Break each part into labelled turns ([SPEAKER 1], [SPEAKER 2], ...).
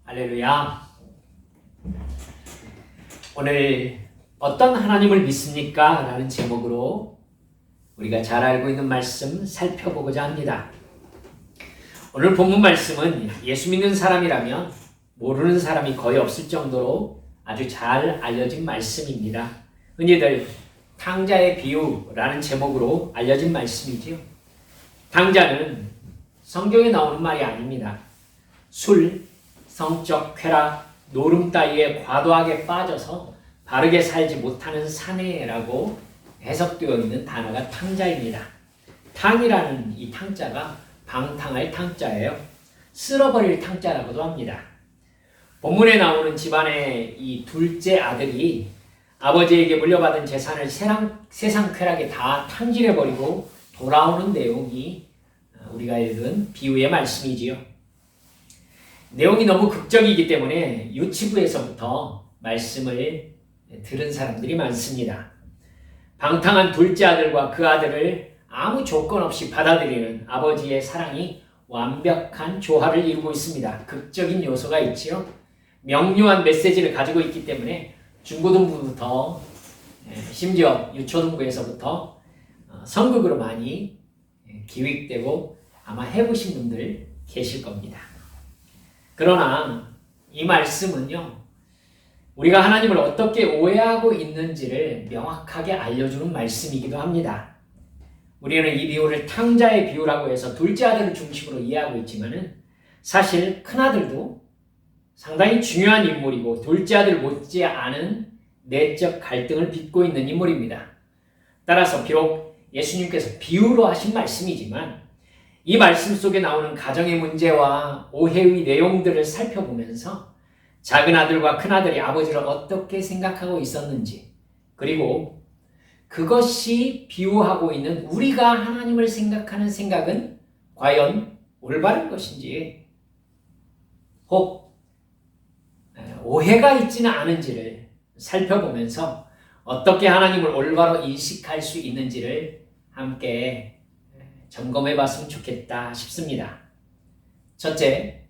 [SPEAKER 1] 할렐루야. 오늘 어떤 하나님을 믿습니까? 라는 제목으로 우리가 잘 알고 있는 말씀 살펴보고자 합니다. 오늘 본문 말씀은 예수 믿는 사람이라면 모르는 사람이 거의 없을 정도로 아주 잘 알려진 말씀입니다. 흔히들 탕자의 비유라는 제목으로 알려진 말씀이지요. 탕자는 성경에 나오는 말이 아닙니다. 술, 성적 쾌락, 노름 따위에 과도하게 빠져서 바르게 살지 못하는 사내라고 해석되어 있는 단어가 탕자입니다. 탕이라는 이 탕자가 방탕할 탕자예요. 쓸어버릴 탕자라고도 합니다. 본문에 나오는 집안의 이 둘째 아들이 아버지에게 물려받은 재산을 세상 쾌락에 다 탕진해버리고 돌아오는 내용이 우리가 읽은 비유의 말씀이지요. 내용이 너무 극적이기 때문에 유치부에서부터 말씀을 들은 사람들이 많습니다. 방탕한 둘째 아들과 그 아들을 아무 조건 없이 받아들이는 아버지의 사랑이 완벽한 조화를 이루고 있습니다. 극적인 요소가 있지요. 명료한 메시지를 가지고 있기 때문에 중고등부부터 심지어 유초등부에서부터 선극으로 많이 기획되고 아마 해보신 분들 계실 겁니다. 그러나 이 말씀은요, 우리가 하나님을 어떻게 오해하고 있는지를 명확하게 알려주는 말씀이기도 합니다. 우리는 이 비유를 탕자의 비유라고 해서 둘째 아들을 중심으로 이해하고 있지만은 사실 큰아들도 상당히 중요한 인물이고 둘째 아들 못지않은 내적 갈등을 빚고 있는 인물입니다. 따라서 비록 예수님께서 비유로 하신 말씀이지만 이 말씀 속에 나오는 가정의 문제와 오해의 내용들을 살펴보면서 작은 아들과 큰 아들이 아버지를 어떻게 생각하고 있었는지, 그리고 그것이 비유하고 있는 우리가 하나님을 생각하는 생각은 과연 올바른 것인지, 혹 오해가 있지는 않은지를 살펴보면서 어떻게 하나님을 올바로 인식할 수 있는지를 함께 점검해 봤으면 좋겠다 싶습니다. 첫째,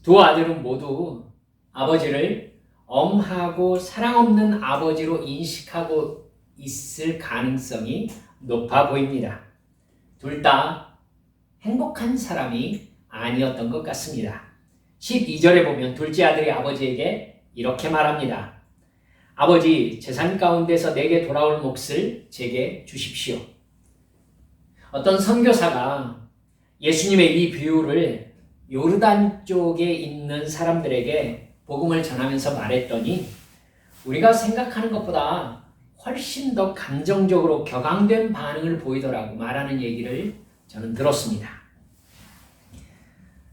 [SPEAKER 1] 두 아들은 모두 아버지를 엄하고 사랑 없는 아버지로 인식하고 있을 가능성이 높아 보입니다. 둘 다 행복한 사람이 아니었던 것 같습니다. 12절에 보면 둘째 아들이 아버지에게 이렇게 말합니다. 아버지, 재산 가운데서 내게 돌아올 몫을 제게 주십시오. 어떤 선교사가 예수님의 이 비유를 요르단 쪽에 있는 사람들에게 복음을 전하면서 말했더니 우리가 생각하는 것보다 훨씬 더 감정적으로 격앙된 반응을 보이더라고 말하는 얘기를 저는 들었습니다.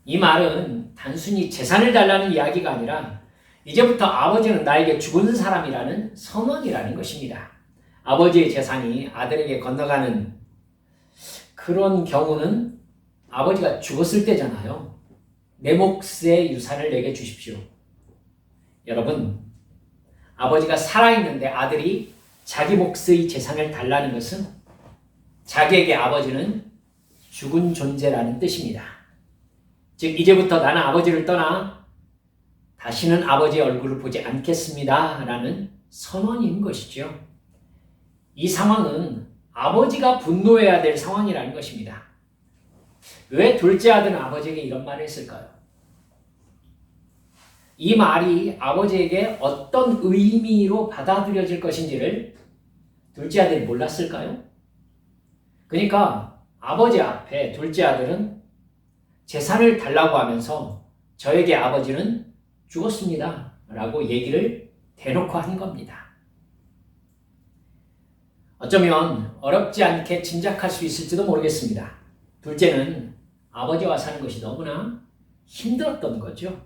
[SPEAKER 1] 이 말은 단순히 재산을 달라는 이야기가 아니라 이제부터 아버지는 나에게 죽은 사람이라는 선언이라는 것입니다. 아버지의 재산이 아들에게 건너가는 그런 경우는 아버지가 죽었을 때잖아요. 내 몫의 유산을 내게 주십시오. 여러분, 아버지가 살아있는데 아들이 자기 몫의 재산을 달라는 것은 자기에게 아버지는 죽은 존재라는 뜻입니다. 즉, 이제부터 나는 아버지를 떠나 다시는 아버지의 얼굴을 보지 않겠습니다. 라는 선언인 것이죠. 이 상황은 아버지가 분노해야 될 상황이라는 것입니다. 왜 둘째 아들은 아버지에게 이런 말을 했을까요? 이 말이 아버지에게 어떤 의미로 받아들여질 것인지를 둘째 아들이 몰랐을까요? 그러니까 아버지 앞에 둘째 아들은 재산을 달라고 하면서 저에게 아버지는 죽었습니다. 라고 얘기를 대놓고 한 겁니다. 어쩌면 어렵지 않게 짐작할 수 있을지도 모르겠습니다. 둘째는 아버지와 사는 것이 너무나 힘들었던 거죠.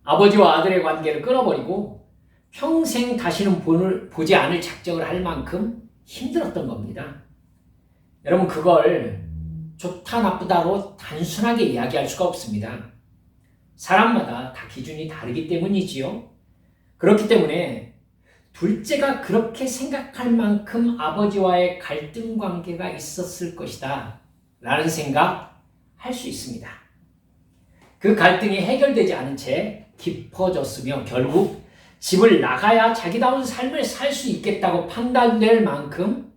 [SPEAKER 1] 아버지와 아들의 관계를 끊어버리고 평생 다시는 보지 않을 작정을 할 만큼 힘들었던 겁니다. 여러분, 그걸 좋다 나쁘다로 단순하게 이야기할 수가 없습니다. 사람마다 다 기준이 다르기 때문이지요. 그렇기 때문에 둘째가 그렇게 생각할 만큼 아버지와의 갈등 관계가 있었을 것이다 라는 생각 할 수 있습니다. 그 갈등이 해결되지 않은 채 깊어졌으며 결국 집을 나가야 자기다운 삶을 살 수 있겠다고 판단될 만큼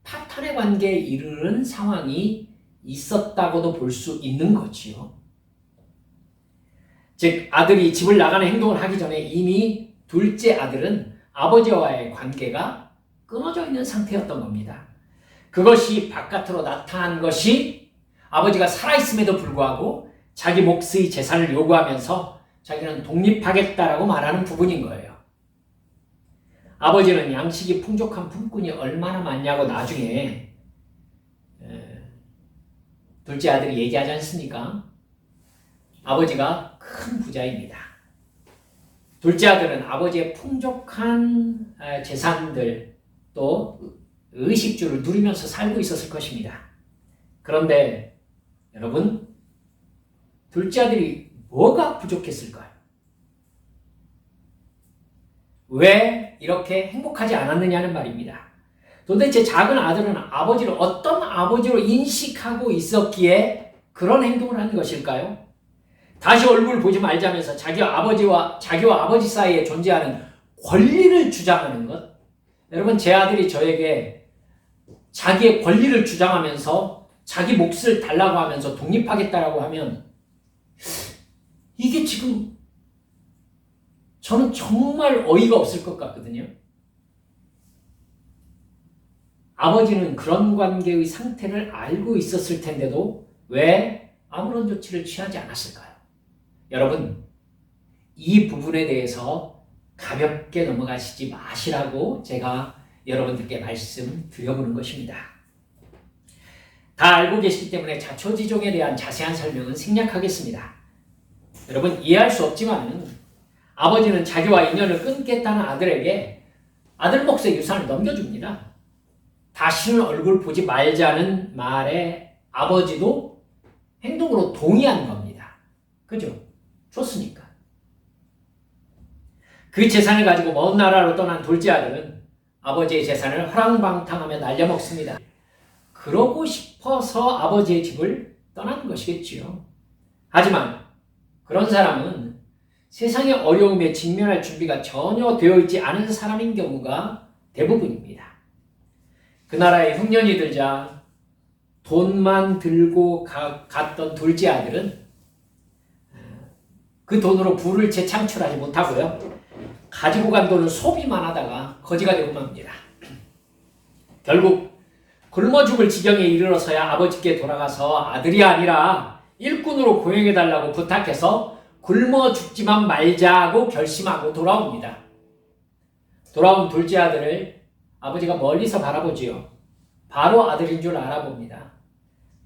[SPEAKER 1] 파탄의 관계에 이르는 상황이 있었다고도 볼 수 있는 거지요. 즉 아들이 집을 나가는 행동을 하기 전에 이미 둘째 아들은 아버지와의 관계가 끊어져 있는 상태였던 겁니다. 그것이 바깥으로 나타난 것이 아버지가 살아있음에도 불구하고 자기 몫의 재산을 요구하면서 자기는 독립하겠다라고 말하는 부분인 거예요. 아버지는 양식이 풍족한 품꾼이 얼마나 많냐고 나중에 둘째 아들이 얘기하지 않습니까? 아버지가 큰 부자입니다. 둘째 아들은 아버지의 풍족한 재산들 또 의식주를 누리면서 살고 있었을 것입니다. 그런데 여러분, 둘째 아들이 뭐가 부족했을까요? 왜 이렇게 행복하지 않았느냐는 말입니다. 도대체 작은 아들은 아버지를 어떤 아버지로 인식하고 있었기에 그런 행동을 하는 것일까요? 다시 얼굴 보지 말자면서 자기와 아버지 사이에 존재하는 권리를 주장하는 것. 여러분, 제 아들이 저에게 자기의 권리를 주장하면서 자기 몫을 달라고 하면서 독립하겠다라고 하면 이게 지금 저는 정말 어이가 없을 것 같거든요. 아버지는 그런 관계의 상태를 알고 있었을 텐데도 왜 아무런 조치를 취하지 않았을까요? 여러분, 이 부분에 대해서 가볍게 넘어가시지 마시라고 제가 여러분들께 말씀드려보는 것입니다. 다 알고 계시기 때문에 자초지종에 대한 자세한 설명은 생략하겠습니다. 여러분, 이해할 수 없지만 아버지는 자기와 인연을 끊겠다는 아들에게 아들 몫의 유산을 넘겨줍니다. 다시는 얼굴 보지 말자는 말에 아버지도 행동으로 동의한 겁니다. 그죠? 줬으니까. 그 재산을 가지고 먼 나라로 떠난 둘째 아들은 아버지의 재산을 허랑방탕하며 날려먹습니다. 그러고 싶어서 아버지의 집을 떠난 것이겠지요. 하지만 그런 사람은 세상의 어려움에 직면할 준비가 전혀 되어 있지 않은 사람인 경우가 대부분입니다. 그 나라에 흉년이 들자 돈만 들고 갔던 둘째 아들은 그 돈으로 부를 재창출하지 못하고요. 가지고 간 돈은 소비만 하다가 거지가 되고 맙니다. 결국 굶어 죽을 지경에 이르러서야 아버지께 돌아가서 아들이 아니라 일꾼으로 고용해달라고 부탁해서 굶어 죽지만 말자고 결심하고 돌아옵니다. 돌아온 둘째 아들을 아버지가 멀리서 바라보지요. 바로 아들인 줄 알아봅니다.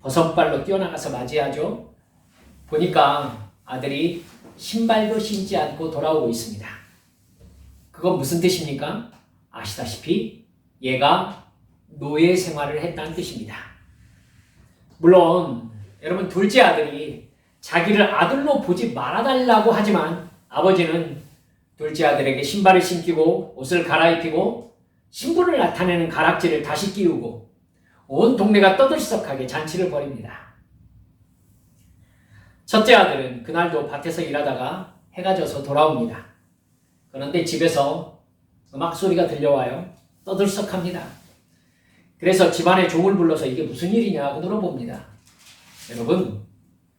[SPEAKER 1] 버선발로 뛰어나가서 맞이하죠. 보니까 아들이 신발도 신지 않고 돌아오고 있습니다. 그건 무슨 뜻입니까? 아시다시피 얘가 노예 생활을 했다는 뜻입니다. 물론 여러분, 둘째 아들이 자기를 아들로 보지 말아달라고 하지만 아버지는 둘째 아들에게 신발을 신기고 옷을 갈아입히고 신분을 나타내는 가락지를 다시 끼우고 온 동네가 떠들썩하게 잔치를 벌입니다. 첫째 아들은 그날도 밭에서 일하다가 해가 져서 돌아옵니다. 그런데 집에서 음악 소리가 들려와요. 떠들썩합니다. 그래서 집안에 종을 불러서 이게 무슨 일이냐고 물어봅니다. 여러분,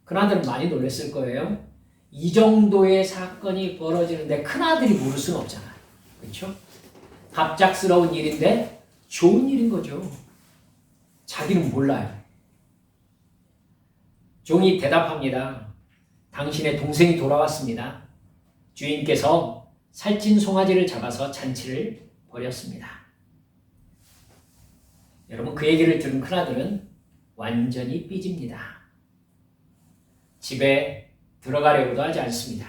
[SPEAKER 1] 큰아들은 많이 놀랐을 거예요. 이 정도의 사건이 벌어지는데 큰아들이 모를 수는 없잖아요. 그렇죠? 갑작스러운 일인데 좋은 일인 거죠. 자기는 몰라요. 종이 대답합니다. 당신의 동생이 돌아왔습니다. 주인께서 살찐 송아지를 잡아서 잔치를 벌였습니다. 여러분, 그 얘기를 들은 큰아들은 완전히 삐집니다. 집에 들어가려고도 하지 않습니다.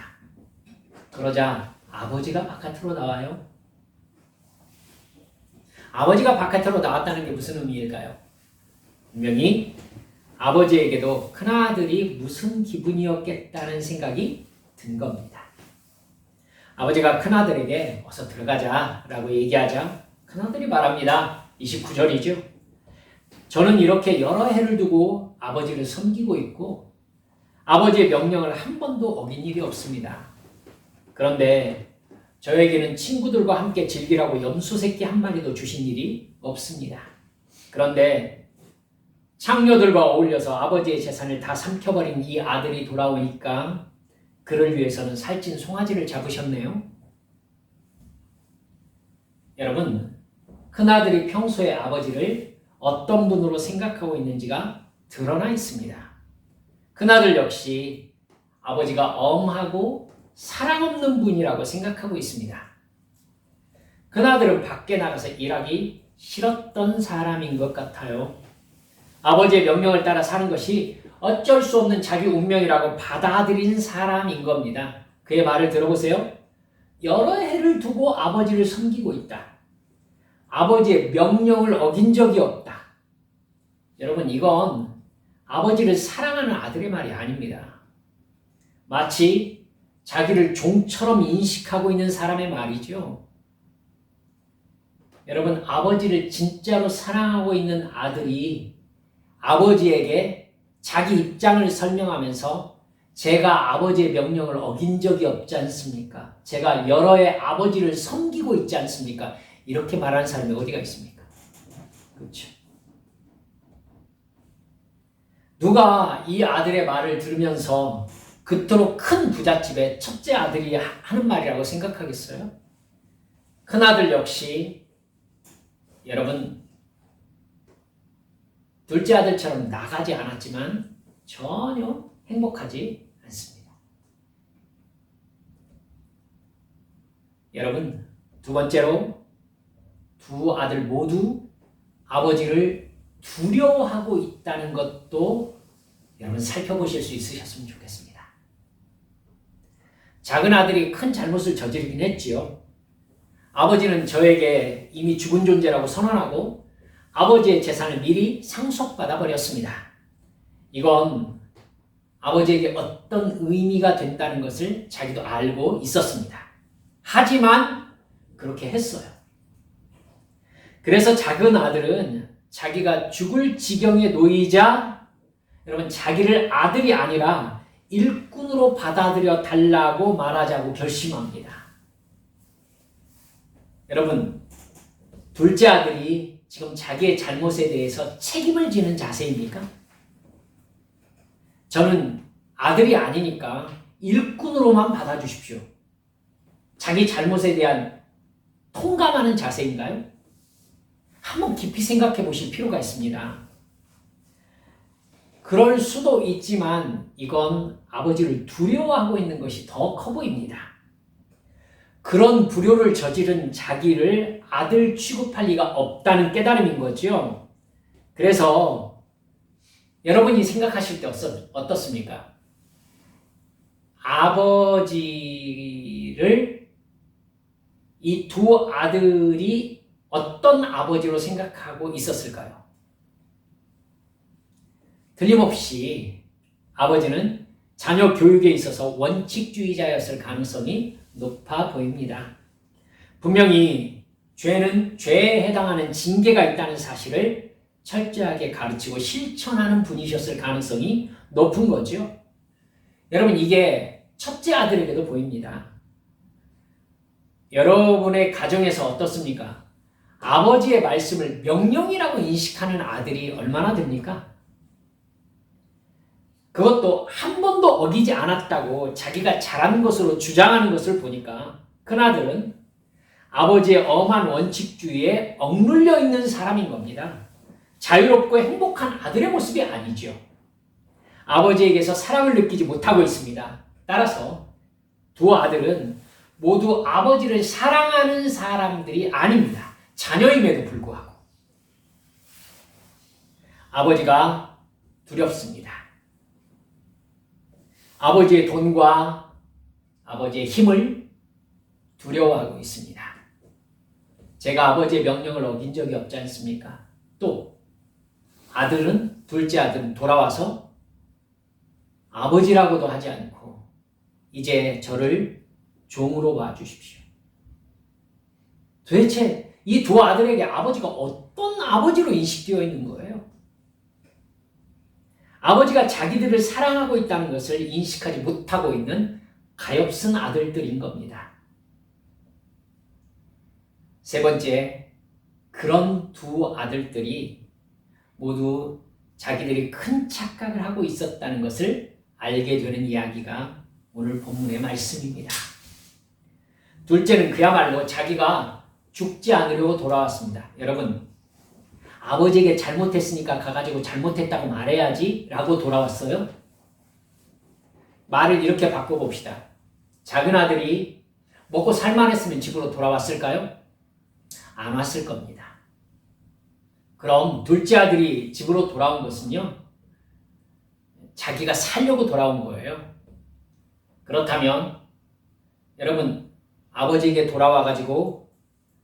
[SPEAKER 1] 그러자 아버지가 바깥으로 나와요. 아버지가 바깥으로 나왔다는 게 무슨 의미일까요? 분명히 아버지에게도 큰아들이 무슨 기분이었겠다는 생각이 든 겁니다. 아버지가 큰아들에게 어서 들어가자라고 얘기하자 큰아들이 말합니다. 29절이죠. 저는 이렇게 여러 해를 두고 아버지를 섬기고 있고 아버지의 명령을 한 번도 어긴 일이 없습니다. 그런데 저에게는 친구들과 함께 즐기라고 염소새끼 한 마리도 주신 일이 없습니다. 그런데 창녀들과 어울려서 아버지의 재산을 다 삼켜버린 이 아들이 돌아오니까 그를 위해서는 살찐 송아지를 잡으셨네요. 여러분, 큰아들이 평소에 아버지를 어떤 분으로 생각하고 있는지가 드러나 있습니다. 큰아들 역시 아버지가 엄하고 사랑 없는 분이라고 생각하고 있습니다. 큰아들은 밖에 나가서 일하기 싫었던 사람인 것 같아요. 아버지의 명령을 따라 사는 것이 어쩔 수 없는 자기 운명이라고 받아들인 사람인 겁니다. 그의 말을 들어보세요. 여러 해를 두고 아버지를 섬기고 있다. 아버지의 명령을 어긴 적이 없다. 여러분, 이건 아버지를 사랑하는 아들의 말이 아닙니다. 마치 자기를 종처럼 인식하고 있는 사람의 말이죠. 여러분, 아버지를 진짜로 사랑하고 있는 아들이 아버지에게 자기 입장을 설명하면서 제가 아버지의 명령을 어긴 적이 없지 않습니까? 제가 여러 해 아버지를 섬기고 있지 않습니까? 이렇게 말하는 사람이 어디가 있습니까? 그렇죠. 누가 이 아들의 말을 들으면서 그토록 큰 부잣집의 첫째 아들이 하는 말이라고 생각하겠어요? 큰아들 역시 여러분 둘째 아들처럼 나가지 않았지만 전혀 행복하지 않습니다. 여러분, 두 번째로 두 아들 모두 아버지를 두려워하고 있다는 것도 여러분 살펴보실 수 있으셨으면 좋겠습니다. 작은 아들이 큰 잘못을 저지르긴 했지요. 아버지는 저에게 이미 죽은 존재라고 선언하고 아버지의 재산을 미리 상속받아 버렸습니다. 이건 아버지에게 어떤 의미가 된다는 것을 자기도 알고 있었습니다. 하지만 그렇게 했어요. 그래서 작은 아들은 자기가 죽을 지경에 놓이자 여러분 자기를 아들이 아니라 일꾼으로 받아들여 달라고 말하자고 결심합니다. 여러분, 둘째 아들이 지금 자기의 잘못에 대해서 책임을 지는 자세입니까? 저는 아들이 아니니까 일꾼으로만 받아주십시오. 자기 잘못에 대한 통감하는 자세인가요? 한번 깊이 생각해 보실 필요가 있습니다. 그럴 수도 있지만 이건 아버지를 두려워하고 있는 것이 더 커 보입니다. 그런 불효를 저지른 자기를 아들 취급할 리가 없다는 깨달음인 거죠. 그래서 여러분이 생각하실 때 어떻습니까? 아버지를 이 두 아들이 어떤 아버지로 생각하고 있었을까요? 틀림없이 아버지는 자녀 교육에 있어서 원칙주의자였을 가능성이 높아 보입니다. 분명히 죄는 죄에 해당하는 징계가 있다는 사실을 철저하게 가르치고 실천하는 분이셨을 가능성이 높은 거죠. 여러분, 이게 첫째 아들에게도 보입니다. 여러분의 가정에서 어떻습니까? 아버지의 말씀을 명령이라고 인식하는 아들이 얼마나 됩니까? 그것도 한 번도 어기지 않았다고 자기가 잘하는 것으로 주장하는 것을 보니까 큰아들은 아버지의 엄한 원칙주의에 억눌려 있는 사람인 겁니다. 자유롭고 행복한 아들의 모습이 아니죠. 아버지에게서 사랑을 느끼지 못하고 있습니다. 따라서 두 아들은 모두 아버지를 사랑하는 사람들이 아닙니다. 자녀임에도 불구하고 아버지가 두렵습니다. 아버지의 돈과 아버지의 힘을 두려워하고 있습니다. 제가 아버지의 명령을 어긴 적이 없지 않습니까? 또 아들은, 둘째 아들은 돌아와서 아버지라고도 하지 않고 이제 저를 종으로 봐주십시오. 도대체 이 두 아들에게 아버지가 어떤 아버지로 인식되어 있는 거예요? 아버지가 자기들을 사랑하고 있다는 것을 인식하지 못하고 있는 가엾은 아들들인 겁니다. 세 번째, 그런 두 아들들이 모두 자기들이 큰 착각을 하고 있었다는 것을 알게 되는 이야기가 오늘 본문의 말씀입니다. 둘째는 그야말로 자기가 죽지 않으려고 돌아왔습니다. 여러분, 아버지에게 잘못했으니까 가가지고 잘못했다고 말해야지 라고 돌아왔어요? 말을 이렇게 바꿔봅시다. 작은 아들이 먹고 살만했으면 집으로 돌아왔을까요? 안 왔을 겁니다. 그럼 둘째 아들이 집으로 돌아온 것은요, 자기가 살려고 돌아온 거예요. 그렇다면 여러분, 아버지에게 돌아와가지고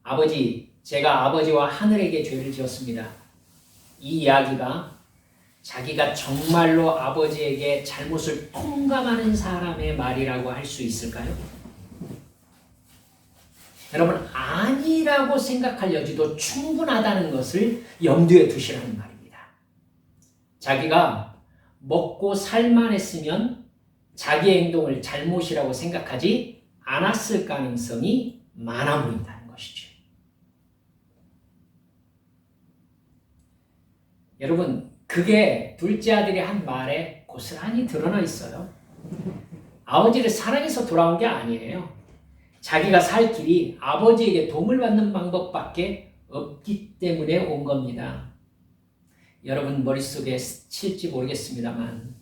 [SPEAKER 1] 아버지, 제가 아버지와 하늘에게 죄를 지었습니다. 이 이야기가 자기가 정말로 아버지에게 잘못을 통감하는 사람의 말이라고 할 수 있을까요? 여러분, 아니라고 생각할 여지도 충분하다는 것을 염두에 두시라는 말입니다. 자기가 먹고 살만 했으면 자기의 행동을 잘못이라고 생각하지 않았을 가능성이 많아 보인다는 것이죠. 여러분, 그게 둘째 아들이 한 말에 고스란히 드러나 있어요. 아버지를 사랑해서 돌아온 게 아니에요. 자기가 살 길이 아버지에게 도움을 받는 방법밖에 없기 때문에 온 겁니다. 여러분 머릿속에 스칠지 모르겠습니다만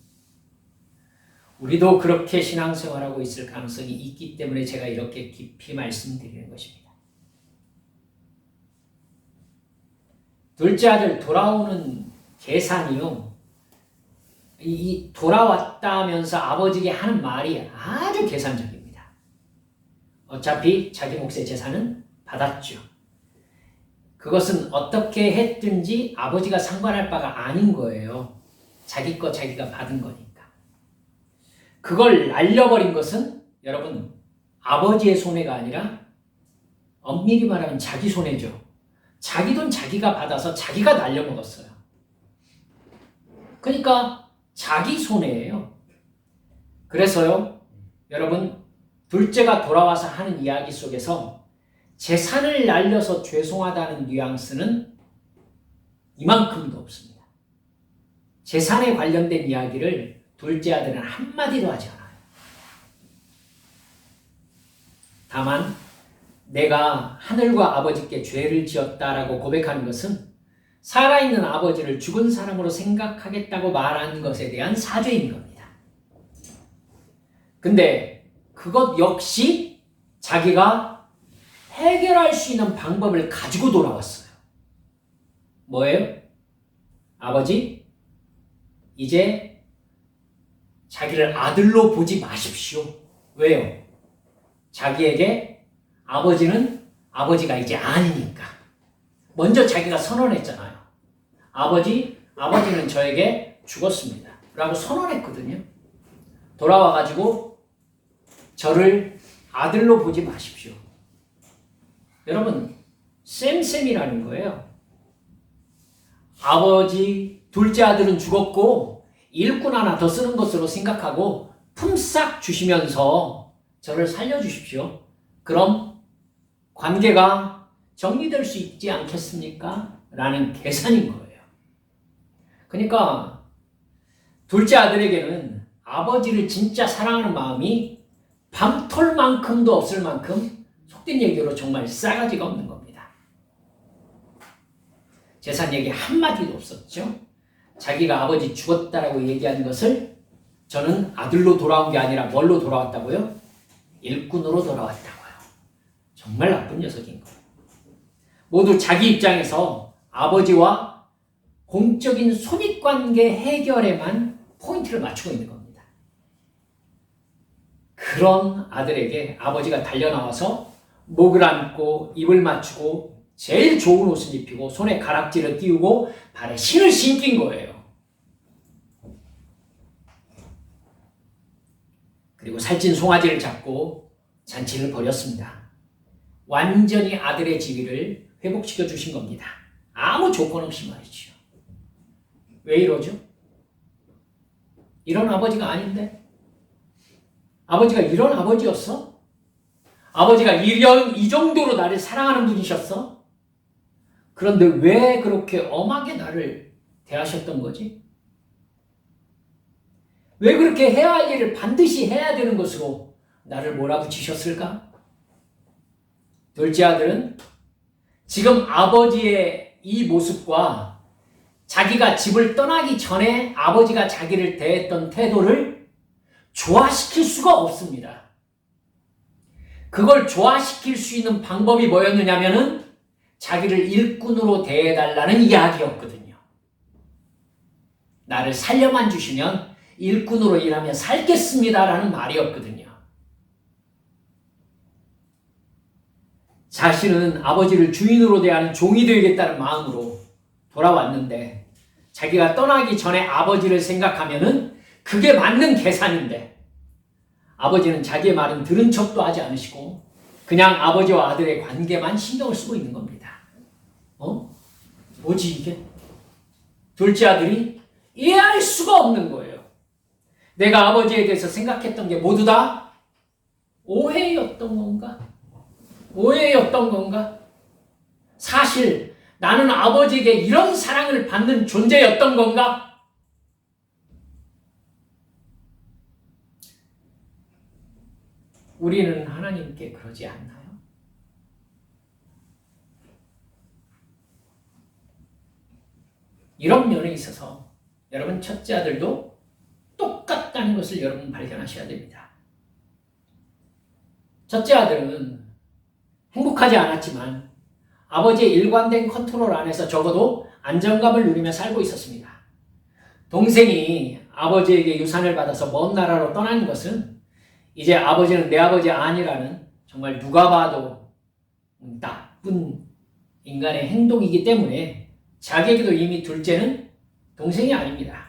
[SPEAKER 1] 우리도 그렇게 신앙생활하고 있을 가능성이 있기 때문에 제가 이렇게 깊이 말씀드리는 것입니다. 둘째 아들 돌아오는 계산이요. 이 돌아왔다면서 아버지에게 하는 말이 아주 계산적입니다. 어차피 자기 몫의 재산은 받았죠. 그것은 어떻게 했든지 아버지가 상관할 바가 아닌 거예요. 자기 거 자기가 받은 거니까. 그걸 날려버린 것은 여러분 아버지의 손해가 아니라 엄밀히 말하면 자기 손해죠. 자기 돈 자기가 받아서 자기가 날려먹었어요. 그러니까 자기 손해예요. 그래서요, 여러분 둘째가 돌아와서 하는 이야기 속에서 재산을 날려서 죄송하다는 뉘앙스는 이만큼도 없습니다. 재산에 관련된 이야기를 둘째 아들은 한마디도 하지 않아요. 다만 내가 하늘과 아버지께 죄를 지었다라고 고백하는 것은 살아있는 아버지를 죽은 사람으로 생각하겠다고 말한 것에 대한 사죄인 겁니다. 근데 그것 역시 자기가 해결할 수 있는 방법을 가지고 돌아왔어요. 뭐예요? 아버지, 이제 자기를 아들로 보지 마십시오. 왜요? 자기에게 아버지가 이제 아니니까. 먼저 자기가 선언했잖아요. 아버지는 저에게 죽었습니다. 라고 선언했거든요. 돌아와가지고 저를 아들로 보지 마십시오. 여러분, 쌤쌤이라는 거예요. 둘째 아들은 죽었고 일꾼 하나 더 쓰는 것으로 생각하고 품삯 주시면서 저를 살려주십시오. 그럼 관계가 정리될 수 있지 않겠습니까? 라는 계산인 거예요. 그러니까 둘째 아들에게는 아버지를 진짜 사랑하는 마음이 밤톨만큼도 없을 만큼 속된 얘기로 정말 싸가지가 없는 겁니다. 재산 얘기 한마디도 없었죠. 자기가 아버지 죽었다라고 얘기한 것을 저는 아들로 돌아온 게 아니라 뭘로 돌아왔다고요? 일꾼으로 돌아왔다고요. 정말 나쁜 녀석인 거예요. 모두 자기 입장에서 아버지와 공적인 손익관계 해결에만 포인트를 맞추고 있는 겁니다. 그런 아들에게 아버지가 달려나와서 목을 안고 입을 맞추고 제일 좋은 옷을 입히고 손에 가락지를 띄우고 발에 신을 신긴 거예요. 그리고 살찐 송아지를 잡고 잔치를 벌였습니다. 완전히 아들의 지위를 회복시켜 주신 겁니다. 아무 조건 없이 말이죠. 왜 이러죠? 이런 아버지가 아닌데? 아버지가 이런 아버지였어? 아버지가 이 정도로 나를 사랑하는 분이셨어? 그런데 왜 그렇게 엄하게 나를 대하셨던 거지? 왜 그렇게 해야 할 일을 반드시 해야 되는 것으로 나를 몰아붙이셨을까? 둘째 아들은 지금 아버지의 이 모습과 자기가 집을 떠나기 전에 아버지가 자기를 대했던 태도를 조화시킬 수가 없습니다. 그걸 조화시킬 수 있는 방법이 뭐였느냐면은 자기를 일꾼으로 대해달라는 이야기였거든요. 나를 살려만 주시면 일꾼으로 일하며 살겠습니다라는 말이었거든요. 자신은 아버지를 주인으로 대하는 종이 되겠다는 마음으로 돌아왔는데 자기가 떠나기 전에 아버지를 생각하면은 그게 맞는 계산인데 아버지는 자기의 말은 들은 척도 하지 않으시고 그냥 아버지와 아들의 관계만 신경을 쓰고 있는 겁니다. 뭐지 이게? 둘째 아들이 이해할 수가 없는 거예요. 내가 아버지에 대해서 생각했던 게 모두 다 오해였던 건가? 오해였던 건가? 사실 나는 아버지에게 이런 사랑을 받는 존재였던 건가? 우리는 하나님께 그러지 않나요? 이런 면에 있어서 여러분 첫째 아들도 똑같다는 것을 여러분 발견하셔야 됩니다. 첫째 아들은 행복하지 않았지만 아버지의 일관된 컨트롤 안에서 적어도 안정감을 누리며 살고 있었습니다. 동생이 아버지에게 유산을 받아서 먼 나라로 떠나는 것은 이제 아버지는 내 아버지 아니라는 정말 누가 봐도 나쁜 인간의 행동이기 때문에 자기에게도 이미 둘째는 동생이 아닙니다.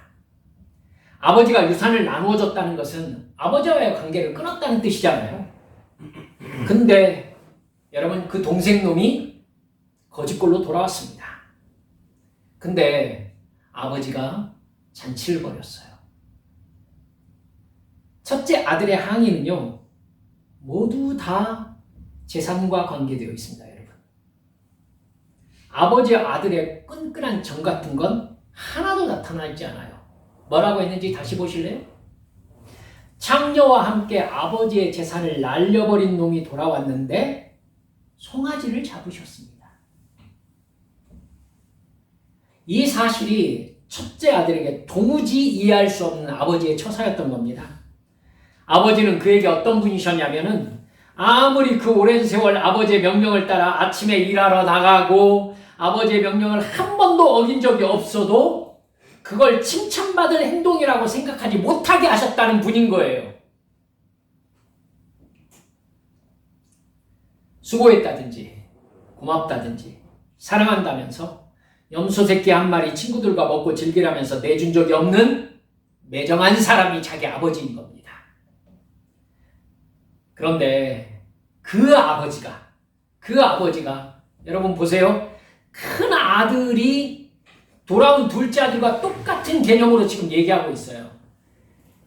[SPEAKER 1] 아버지가 유산을 나누어 줬다는 것은 아버지와의 관계를 끊었다는 뜻이잖아요. 근데 여러분 그 동생 놈이 거짓골로 돌아왔습니다. 근데 아버지가 잔치를 벌였어요. 첫째 아들의 항의는요, 모두 다 재산과 관계되어 있습니다, 여러분. 아버지와 아들의 끈끈한 정 같은 건 하나도 나타나 있지 않아요. 뭐라고 했는지 다시 보실래요? 창녀와 함께 아버지의 재산을 날려버린 놈이 돌아왔는데 송아지를 잡으셨습니다. 이 사실이 첫째 아들에게 도무지 이해할 수 없는 아버지의 처사였던 겁니다. 아버지는 그에게 어떤 분이셨냐면은 아무리 그 오랜 세월 아버지의 명령을 따라 아침에 일하러 나가고 아버지의 명령을 한 번도 어긴 적이 없어도 그걸 칭찬받을 행동이라고 생각하지 못하게 하셨다는 분인 거예요. 수고했다든지 고맙다든지 사랑한다면서 염소 새끼 한 마리 친구들과 먹고 즐기라면서 내준 적이 없는 매정한 사람이 자기 아버지인 겁니다. 그런데 그 아버지가 여러분 보세요. 큰 아들이 돌아온 둘째 아들과 똑같은 개념으로 지금 얘기하고 있어요.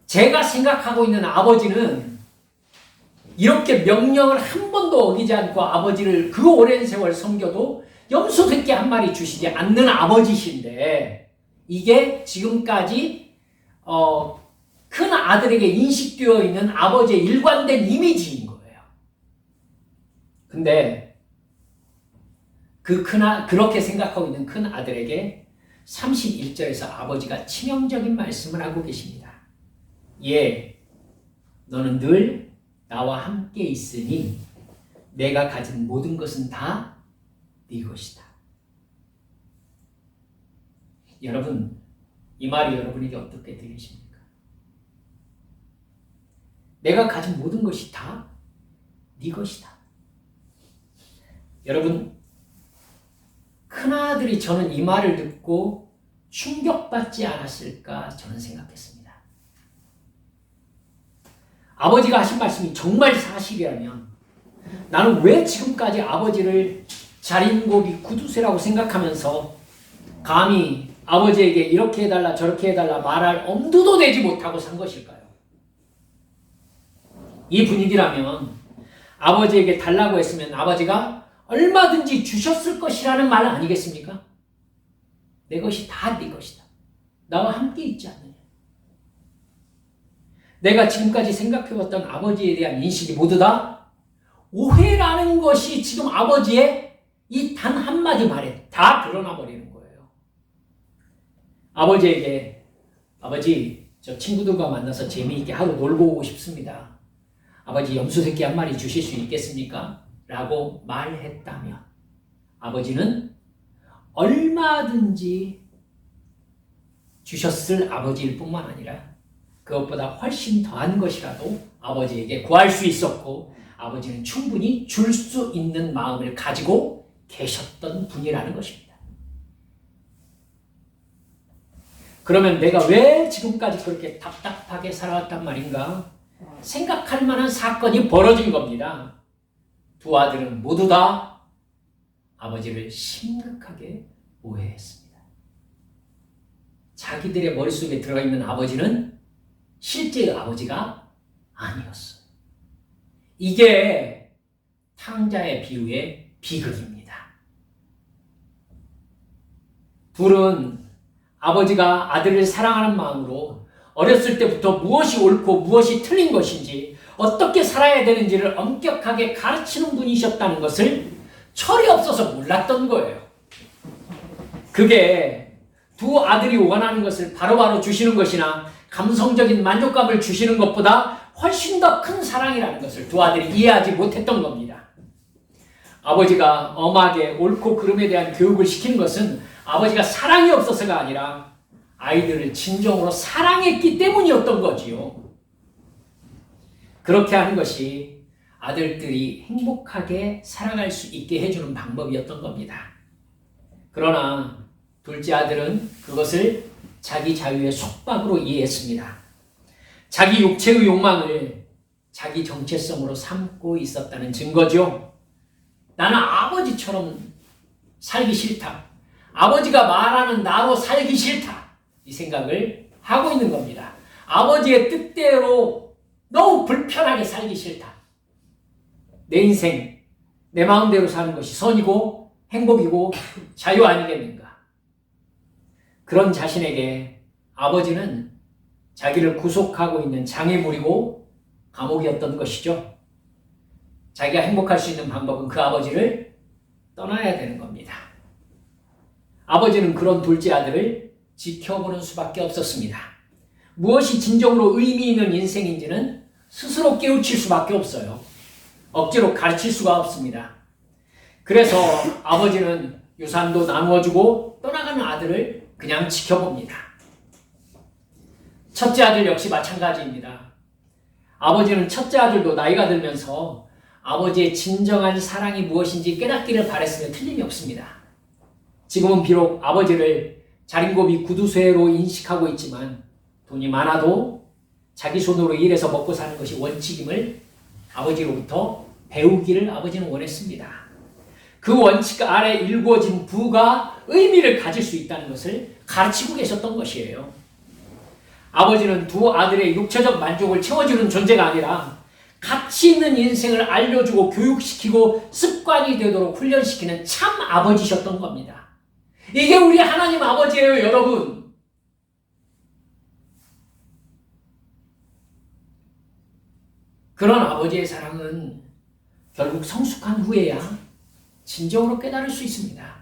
[SPEAKER 1] 제가 생각하고 있는 아버지는 이렇게 명령을 한 번도 어기지 않고 아버지를 그 오랜 세월 섬겨도 염소 새끼 한 마리 주시지 않는 아버지신데 이게 지금까지 큰 아들에게 인식되어 있는 아버지의 일관된 이미지인 거예요. 근데 그렇게 생각하고 있는 큰 아들에게 31절에서 아버지가 치명적인 말씀을 하고 계십니다. 너는 늘 나와 함께 있으니 내가 가진 모든 것은 다 네 것이다. 여러분, 이 말이 여러분에게 어떻게 들리십니까? 내가 가진 모든 것이 다 네 것이다. 여러분, 큰아들이 저는 이 말을 듣고 충격받지 않았을까 저는 생각했습니다. 아버지가 하신 말씀이 정말 사실이라면 나는 왜 지금까지 아버지를 자린고비 구두쇠라고 생각하면서 감히 아버지에게 이렇게 해달라 저렇게 해달라 말할 엄두도 내지 못하고 산 것일까요? 이 분위기라면 아버지에게 달라고 했으면 아버지가 얼마든지 주셨을 것이라는 말 아니겠습니까? 내 것이 다 네 것이다. 나와 함께 있지 않느냐. 내가 지금까지 생각해왔던 아버지에 대한 인식이 모두 다 오해라는 것이 지금 아버지의 이 단 한마디 말에 다 드러나 버리는 거예요. 아버지에게 아버지 저 친구들과 만나서 재미있게 하루 놀고 오고 싶습니다. 아버지 염소 새끼 한 마리 주실 수 있겠습니까? 라고 말했다면 아버지는 얼마든지 주셨을 아버지일 뿐만 아니라 그것보다 훨씬 더한 것이라도 아버지에게 구할 수 있었고 아버지는 충분히 줄 수 있는 마음을 가지고 계셨던 분이라는 것입니다. 그러면 내가 왜 지금까지 그렇게 답답하게 살아왔단 말인가? 생각할 만한 사건이 벌어진 겁니다. 두 아들은 모두 다 아버지를 심각하게 오해했습니다. 자기들의 머릿속에 들어있는 아버지는 실제의 아버지가 아니었어요. 이게 탕자의 비유의 비극입니다. 둘은 아버지가 아들을 사랑하는 마음으로 어렸을 때부터 무엇이 옳고 무엇이 틀린 것인지 어떻게 살아야 되는지를 엄격하게 가르치는 분이셨다는 것을 철이 없어서 몰랐던 거예요. 그게 두 아들이 원하는 것을 바로바로 주시는 것이나 감성적인 만족감을 주시는 것보다 훨씬 더 큰 사랑이라는 것을 두 아들이 이해하지 못했던 겁니다. 아버지가 엄하게 옳고 그름에 대한 교육을 시키는 것은 아버지가 사랑이 없어서가 아니라 아이들을 진정으로 사랑했기 때문이었던 거지요. 그렇게 하는 것이 아들들이 행복하게 살아갈 수 있게 해주는 방법이었던 겁니다. 그러나 둘째 아들은 그것을 자기 자유의 속박으로 이해했습니다. 자기 육체의 욕망을 자기 정체성으로 삼고 있었다는 증거죠. 나는 아버지처럼 살기 싫다. 아버지가 말하는 나로 살기 싫다. 이 생각을 하고 있는 겁니다. 아버지의 뜻대로 너무 불편하게 살기 싫다. 내 인생, 내 마음대로 사는 것이 선이고 행복이고 자유 아니겠는가. 그런 자신에게 아버지는 자기를 구속하고 있는 장애물이고 감옥이었던 것이죠. 자기가 행복할 수 있는 방법은 그 아버지를 떠나야 되는 겁니다. 아버지는 그런 둘째 아들을 지켜보는 수밖에 없었습니다. 무엇이 진정으로 의미 있는 인생인지는 스스로 깨우칠 수밖에 없어요. 억지로 가르칠 수가 없습니다. 그래서 아버지는 유산도 나누어주고 떠나가는 아들을 그냥 지켜봅니다. 첫째 아들 역시 마찬가지입니다. 아버지는 첫째 아들도 나이가 들면서 아버지의 진정한 사랑이 무엇인지 깨닫기를 바랬으며 틀림이 없습니다. 지금은 비록 아버지를 자린고비 구두쇠로 인식하고 있지만 돈이 많아도 자기 손으로 일해서 먹고 사는 것이 원칙임을 아버지로부터 배우기를 아버지는 원했습니다. 그 원칙 아래 일구어진 부가 의미를 가질 수 있다는 것을 가르치고 계셨던 것이에요. 아버지는 두 아들의 육체적 만족을 채워주는 존재가 아니라 가치 있는 인생을 알려주고 교육시키고 습관이 되도록 훈련시키는 참 아버지셨던 겁니다. 이게 우리 하나님 아버지예요, 여러분. 그런 아버지의 사랑은 결국 성숙한 후에야 진정으로 깨달을 수 있습니다.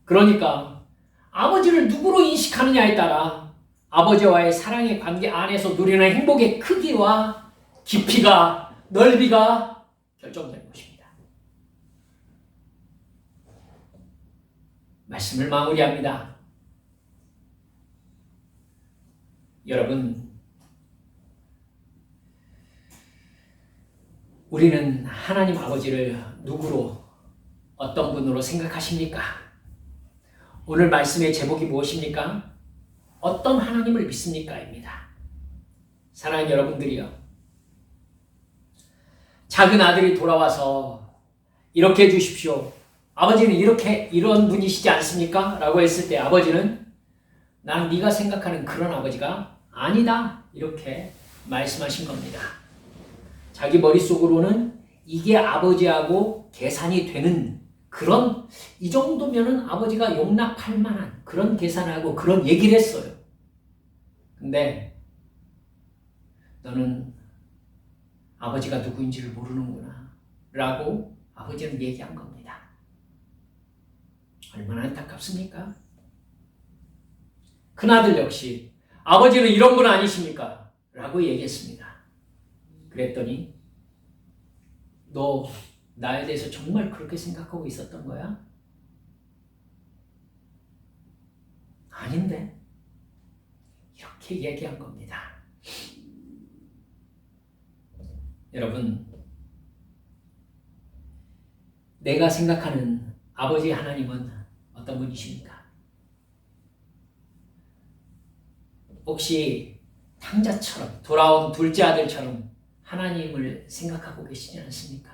[SPEAKER 1] 그러니까 아버지를 누구로 인식하느냐에 따라 아버지와의 사랑의 관계 안에서 누리는 행복의 크기와 깊이가, 넓이가 결정되는 것입니다. 말씀을 마무리합니다. 여러분, 우리는 하나님 아버지를 누구로, 어떤 분으로 생각하십니까? 오늘 말씀의 제목이 무엇입니까? 어떤 하나님을 믿습니까? 입니다. 사랑하는 여러분들이요. 작은 아들이 돌아와서 이렇게 해주십시오. 아버지는 이런 분이시지 않습니까? 라고 했을 때 아버지는 난 네가 생각하는 그런 아버지가 아니다. 이렇게 말씀하신 겁니다. 자기 머릿속으로는 이게 아버지하고 계산이 되는 그런, 이 정도면은 아버지가 용납할 만한 그런 계산을 하고 그런 얘기를 했어요. 근데 너는 아버지가 누구인지를 모르는구나 라고 아버지는 얘기한 겁니다. 얼마나 안타깝습니까? 큰아들 역시 아버지는 이런 분 아니십니까? 라고 얘기했습니다. 그랬더니 너 나에 대해서 정말 그렇게 생각하고 있었던 거야? 아닌데? 이렇게 얘기한 겁니다. 여러분, 내가 생각하는 아버지 하나님은 어떤 분이십니까? 혹시 탕자처럼 돌아온 둘째 아들처럼 하나님을 생각하고 계시지 않습니까?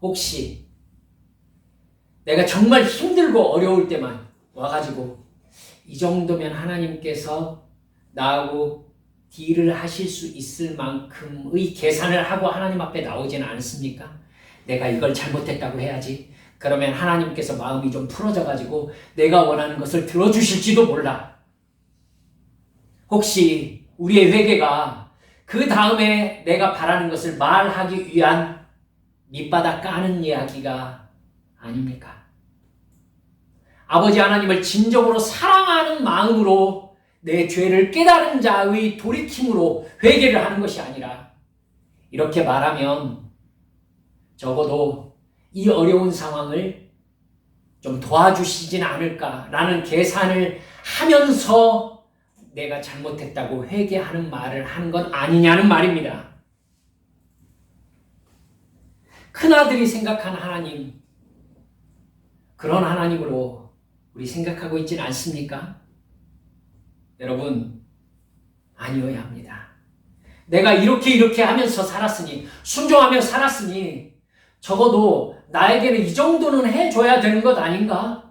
[SPEAKER 1] 혹시 내가 정말 힘들고 어려울 때만 와가지고 이 정도면 하나님께서 나하고 딜을 하실 수 있을 만큼의 계산을 하고 하나님 앞에 나오지는 않습니까? 내가 이걸 잘못했다고 해야지. 그러면 하나님께서 마음이 좀 풀어져가지고 내가 원하는 것을 들어주실지도 몰라. 혹시 우리의 회개가 그 다음에 내가 바라는 것을 말하기 위한 밑바닥 까는 이야기가 아닙니까? 아버지 하나님을 진정으로 사랑하는 마음으로 내 죄를 깨달은 자의 돌이킴으로 회개를 하는 것이 아니라 이렇게 말하면 적어도 이 어려운 상황을 좀 도와주시진 않을까라는 계산을 하면서 내가 잘못했다고 회개하는 말을 하는 건 아니냐는 말입니다. 큰아들이 생각한 하나님, 그런 하나님으로 우리 생각하고 있지는 않습니까? 여러분, 아니어야 합니다. 내가 이렇게 하면서 살았으니, 순종하며 살았으니 적어도 나에게는 이 정도는 해줘야 되는 것 아닌가?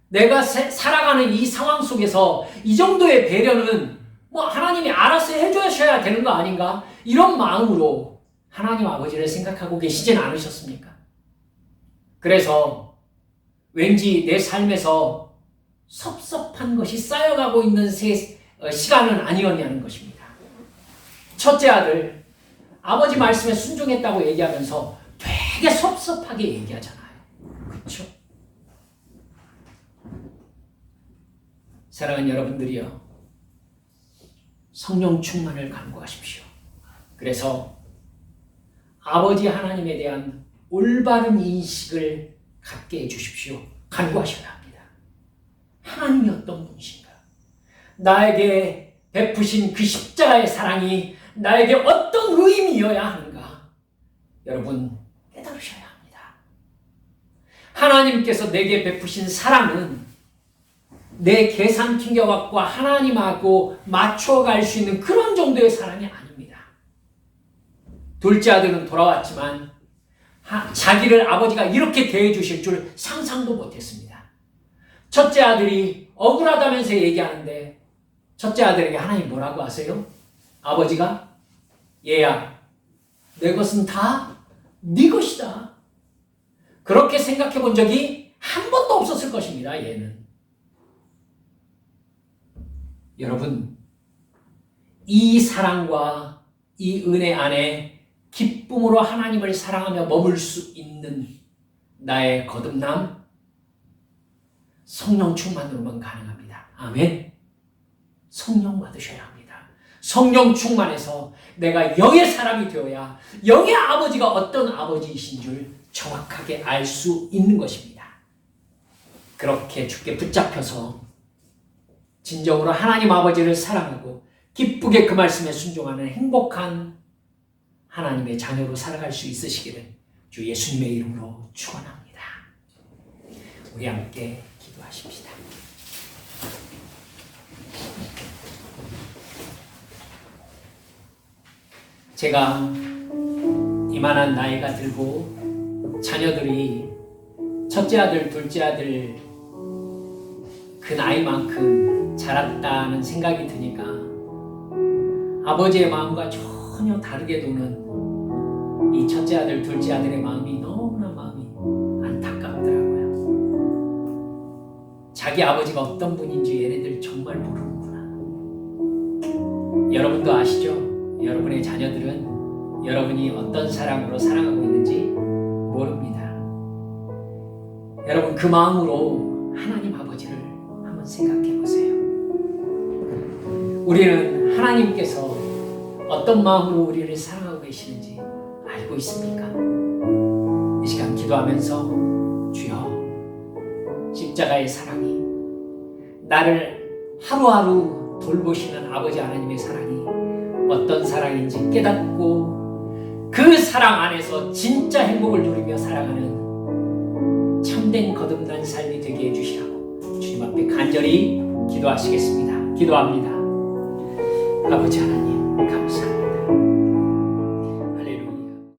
[SPEAKER 1] 내가 살아가는 이 상황 속에서 이 정도의 배려는 하나님이 알아서 해주셔야 되는 거 아닌가? 이런 마음으로 하나님 아버지를 생각하고 계시진 않으셨습니까? 그래서 왠지 내 삶에서 섭섭한 것이 쌓여가고 있는 시간은 아니었냐는 것입니다. 첫째 아들, 아버지 말씀에 순종했다고 얘기하면서 되게 섭섭하게 얘기하잖아요. 그렇죠? 사랑하는 여러분들이요, 성령 충만을 간구하십시오. 그래서 아버지 하나님에 대한 올바른 인식을 갖게 해주십시오. 간구하셔야 합니다. 하나님이 어떤 분이신가? 나에게 베푸신 그 십자가의 사랑이 나에게 어떤 의미여야 하는가? 여러분, 깨달으셔야 합니다. 하나님께서 내게 베푸신 사랑은 내 계산 튕겨갖고 하나님하고 맞춰갈 수 있는 그런 정도의 사랑이 아닙니다. 둘째 아들은 돌아왔지만 자기를 아버지가 이렇게 대해주실 줄 상상도 못했습니다. 첫째 아들이 억울하다면서 얘기하는데 첫째 아들에게 하나님 뭐라고 하세요? 아버지가 얘야, 내 것은 다 네 것이다. 그렇게 생각해 본 적이 한 번도 없었을 것입니다. 얘는. 여러분, 이 사랑과 이 은혜 안에 기쁨으로 하나님을 사랑하며 머물 수 있는 나의 거듭남, 성령 충만으로만 가능합니다. 아멘. 성령 받으셔야 합니다. 성령 충만해서 내가 영의 사람이 되어야 영의 아버지가 어떤 아버지이신 줄 정확하게 알 수 있는 것입니다. 그렇게 주께 붙잡혀서 진정으로 하나님 아버지를 사랑하고 기쁘게 그 말씀에 순종하는 행복한 하나님의 자녀로 살아갈 수 있으시기를 주 예수님의 이름으로 축원합니다. 우리 함께 기도하십시다. 제가 이만한 나이가 들고 자녀들이 첫째 아들, 둘째 아들 그 나이만큼 자랐다는 생각이 드니까 아버지의 마음과 전혀 다르게 도는 이 첫째 아들, 둘째 아들의 마음이 너무나 마음이 안타깝더라고요. 자기 아버지가 어떤 분인지 얘네들 정말 모르는구나. 여러분도 아시죠? 여러분의 자녀들은 여러분이 어떤 사랑으로 사랑하고 있는지 모릅니다. 여러분 그 마음으로 하나님 아버지를 한번 생각해 보세요. 우리는 하나님께서 어떤 마음으로 우리를 사랑하고 계시는지 알고 있습니까? 이 시간 기도하면서 주여, 십자가의 사랑이, 나를 하루하루 돌보시는 아버지 하나님의 사랑이 어떤 사랑인지 깨닫고 그 사랑 안에서 진짜 행복을 누리며 살아가는 참된 거듭난 삶이 되게 해주시라고 주님 앞에 간절히 기도하시겠습니다. 기도합니다. 아버지 하나님 감사합니다.